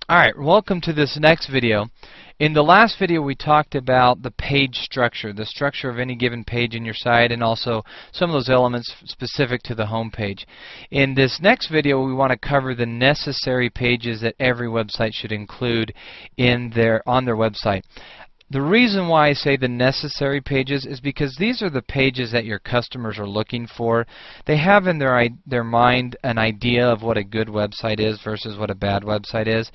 Alright, welcome to this next video. In the last video we talked about the page structure, the structure of any given page in your site, and also some of those elements specific to the home page. In this next video we want to cover the necessary pages that every website should include on their website. The reason why I say the necessary pages is because these are the pages that your customers are looking for. They have in their mind an idea of what a good website is versus what a bad website is.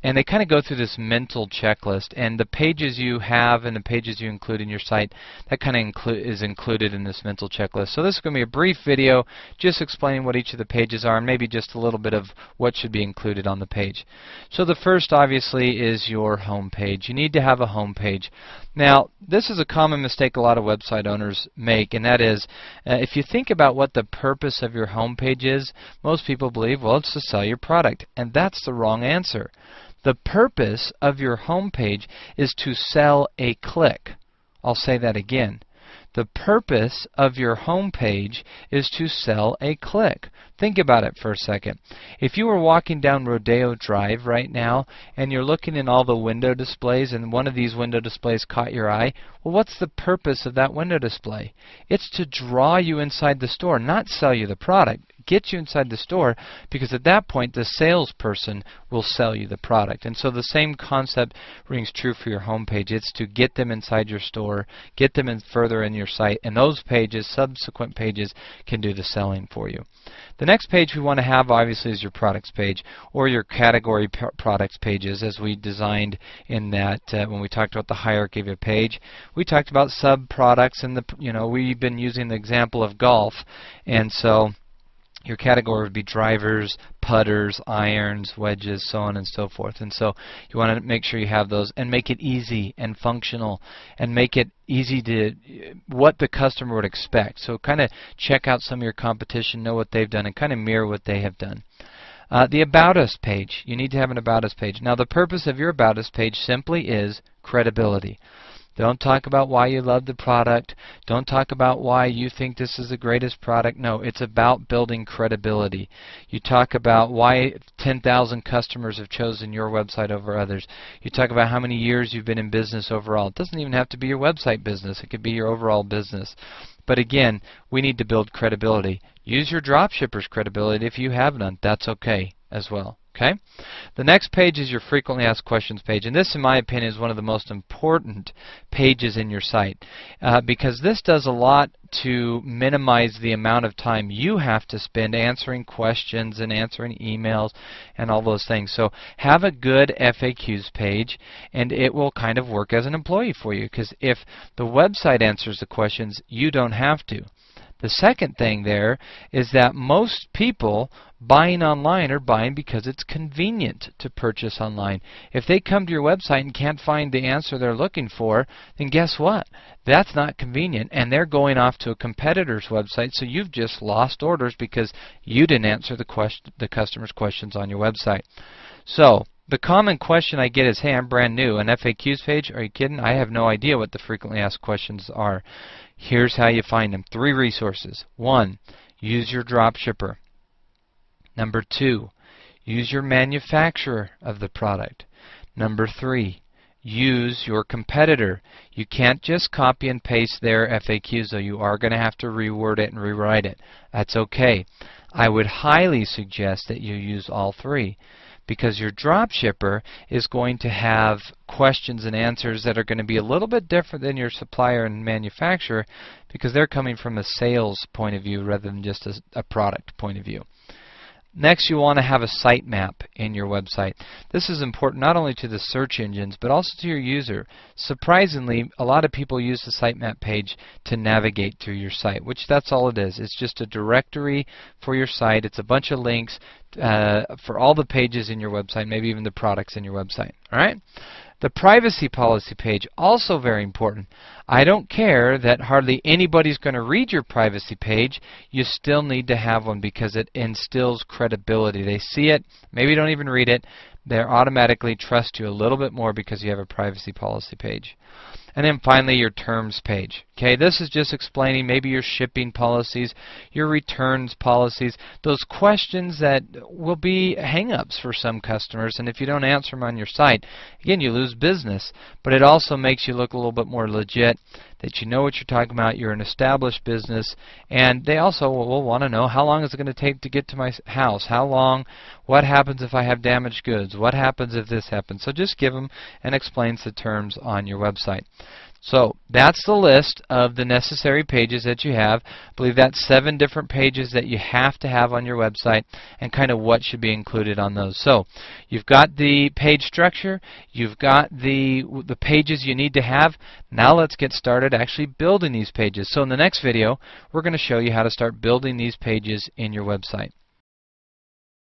And they kind of go through this mental checklist, and the pages you have and the pages you include in your site, that kind of is included in this mental checklist. So this is going to be a brief video just explaining what each of the pages are and maybe just a little bit of what should be included on the page. So the first obviously is your home page. You need to have a home page. Now this is a common mistake a lot of website owners make, and that is if you think about what the purpose of your home page is, most people believe, well, it's to sell your product, and that's the wrong answer. The purpose of your home page is to sell a click. I'll say that again. The purpose of your home page is to sell a click. Think about it for a second. If you were walking down Rodeo Drive right now and you're looking in all the window displays and one of these window displays caught your eye, well, what's the purpose of that window display? It's to draw you inside the store, not sell you the product. Get you inside the store, because at that point the salesperson will sell you the product. And so the same concept rings true for your home page. It's to get them inside your store, get them in further in your site, and those pages, subsequent pages, can do the selling for you. The next page we want to have obviously is your products page, or your category products pages, as we designed in that when we talked about the hierarchy of a page. We talked about sub products, and we've been using the example of golf, and so your category would be drivers, putters, irons, wedges, so on and so forth. And so you want to make sure you have those and make it easy and functional and make it easy to what the customer would expect. So kind of check out some of your competition, know what they've done, and kind of mirror what they have done. The About Us page. You need to have an About Us page. Now the purpose of your About Us page simply is credibility. Don't talk about why you love the product. Don't talk about why you think this is the greatest product. No, it's about building credibility. You talk about why 10,000 customers have chosen your website over others. You talk about how many years you've been in business overall. It doesn't even have to be your website business. It could be your overall business. But again, we need to build credibility. Use your dropshipper's credibility if you have none. That's okay as well. Okay? The next page is your frequently asked questions page, and this in my opinion is one of the most important pages in your site because this does a lot to minimize the amount of time you have to spend answering questions and answering emails and all those things. So have a good FAQs page, and it will kind of work as an employee for you, because if the website answers the questions, you don't have to. The second thing there is that most people buying online are buying because it's convenient to purchase online. If they come to your website and can't find the answer they're looking for, then guess what? That's not convenient, and they're going off to a competitor's website, so you've just lost orders because you didn't answer the customer's questions on your website. So the common question I get is, hey, I'm brand new. An FAQs page? Are you kidding? I have no idea what the frequently asked questions are. Here's how you find them. 3 resources. 1, use your dropshipper. Number 2, use your manufacturer of the product. Number 3, use your competitor. You can't just copy and paste their FAQs, though. You are going to have to reword it and rewrite it. That's okay. I would highly suggest that you use all 3, because your dropshipper is going to have questions and answers that are going to be a little bit different than your supplier and manufacturer, because they're coming from a sales point of view rather than just a product point of view. Next, you want to have a sitemap in your website. This is important not only to the search engines, but also to your user. Surprisingly, a lot of people use the sitemap page to navigate through your site, which that's all it is. It's just a directory for your site. It's a bunch of links for all the pages in your website, maybe even the products in your website. All right? The privacy policy page, also very important. I don't care that hardly anybody's going to read your privacy page. You still need to have one because it instills credibility. They see it, maybe don't even read it. They automatically trust you a little bit more because you have a privacy policy page. And then finally your terms page. Okay, this is just explaining maybe your shipping policies, your returns policies, those questions that will be hang-ups for some customers, and if you don't answer them on your site, again, you lose business. But it also makes you look a little bit more legit, that you know what you're talking about, you're an established business, and they also will want to know, how long is it going to take to get to my house? How long? What happens if I have damaged goods? What happens if this happens? So just give them and explains the terms on your website. So that's the list of the necessary pages that you have. I believe that's 7 different pages that you have to have on your website, and kind of what should be included on those. So you've got the page structure, you've got the pages you need to have. Now let's get started actually building these pages. So in the next video, we're going to show you how to start building these pages in your website.